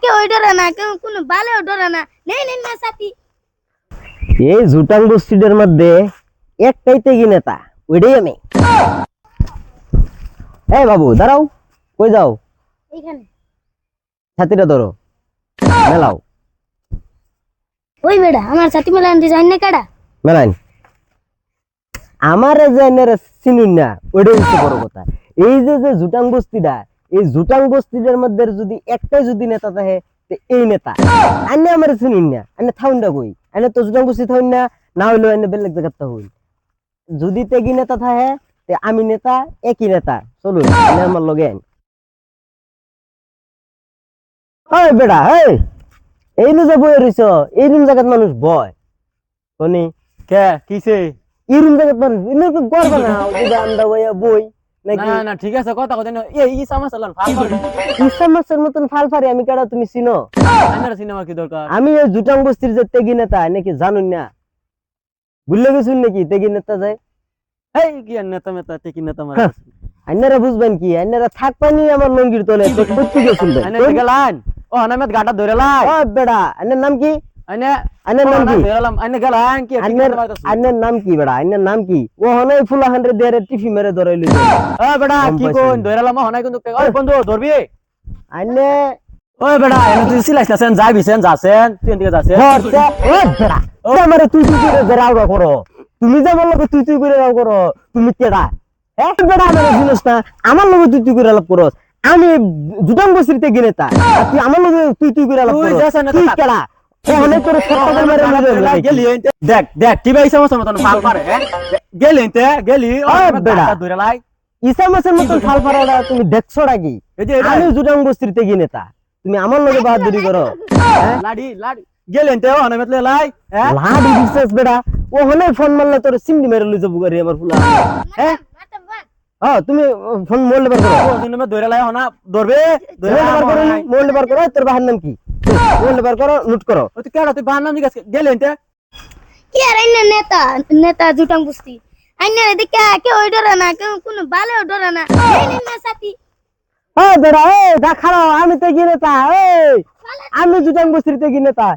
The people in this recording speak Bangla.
কেউ ডরে না, কেউ কোনো বালেও ডরে না। নেই নেই না সাথী। এই জুটাং গোষ্ঠীদের মধ্যে একটাই তেগি নেতা, ওইটাই আমি। এই বাবু দাঁড়াও, কই যাও? এইখানে ছাতিটা ধরো, মেলাও। ওই বেড়া আমার সাথী মেলা আনতে যাই না কাড়া। মেলাইন আমার যে চিনুন না, ওইটাই হচ্ছে বড় কথা। এই যে যে জুটাং বস্তিটা, এই জুটাং বস্তিদের মধ্যে যদি একটাই যদি নেতা থাকে, এই নেতা আইনে আমার চিনুন না, আইনে থাউন না কই, আইনে তো জুটাং বস্তি থাউন না, না হইলো আইনে বেলেগ জায়গাতে হইল। যদি তেগি নেতা থাকে, আমি নেতা, একই নেতা, চলুন আমার লগে আইন। ওই বেড়া, এই যে বই রইছ, এই জায়গাত মানুষ বয় শুনি কে কিছে? এরকম জায়গাত মানুষ গর্ব না আমরা বই নাকি? না না ঠিক আছে, কথা কথা এই ইসা মাসাল্লাহ ফাল করে ইসা মাসের মতন ফাল ফারি আমি কেডা তুমি চিনো? আইনার সিনেমা কি দরকার? আমি এই জুটাং বস্তির যে তেগি নেতা নাকি জানুন না, ভুলে গেছুন নাকি তেগি নেতা যায়? এই কি আর নেতা মেতা টেকি নেতা মারা আইনারা বুঝবেন কি, আইনারা থাকবানি আমার লঙ্গির তলে করতে গেছুন। আইনা গেলান ও হানামেত গাটা ধরে লাই। ও বেড়া, আইনের নাম কি? আইনা আইনের নাম কি? ধরেলাম আইনা গেলান কি আইনের নাম কি বেড়া? আইনের নাম কি? ও হনাই ফুলা হান্ড্রে দেরে টিফি মেরে ধরাইলি। ও বেটা কি কোন ধরেলাম হনাই কিন্তু ওই বন্ধু ধরবি আইনে ওই বেটা এনে তুই সিলাইছাছেন যাইবিছেন যাছেন তুই এদিকে যাছেন হচ্ছে ও বেড়া, ও আমারে তুই তুই করে ধরাও করো। তুমি যে আমার লগে তুই তুই করে রাও করো, তুমি কেডা? এক বেড়া আমার জিনিস না, আমার লগে তুই তুই করে লাভ করস। আমি জুটাং বস্তিতে গিনেতা, আর তুই আমার লগে তুই তুই করে লাভ তুই করস। যাস না তুই কেডা? ও অনেক করে সত্তা মেরে মারে গেলি দেখ দেখ কি ভাই সমস্যা মতন ফাল পারে গেলি এনতে গেলি ও বেটা ধরে লাই ইসা মাসের মতন ফাল ফারাটা তুমি দেখছো নাকি? এই যে আমি জুটাং বস্তিতে গিনেতা, তুমি আমার লগে বাহাদুরি করো। লাডি লাডি গেলি এনতে ও হানামেত লাই লাডি বিশ্বাস বেড়া, ও হনে ফোন মারলে তোর সিমডি মেরে লই যাবো গাড়ি আমার ফুলা। হ্যাঁ তুমি ফোন মোল্ড বার করো, ও দিনে ধরে লাই হনা ধরবে ধরে মোল্ড বার করো। তোর বাহার নাম কি? মোল্ড বার করো, নোট করো। ও তুই কেডা তুই বাহার নাম জিজ্ঞাসা গেলি এনতে কি আর আইনা নেতা নেতা জুটাং বস্তি। আইনা দেখে কেউ ডরে না, কেউ কোনো বালেও ডরে না। নেই নেই না সাথী। ও বেড়া, দেখালো আমি তো গিনেতা, আমি জুটাং বস্তিতে গিনেতা।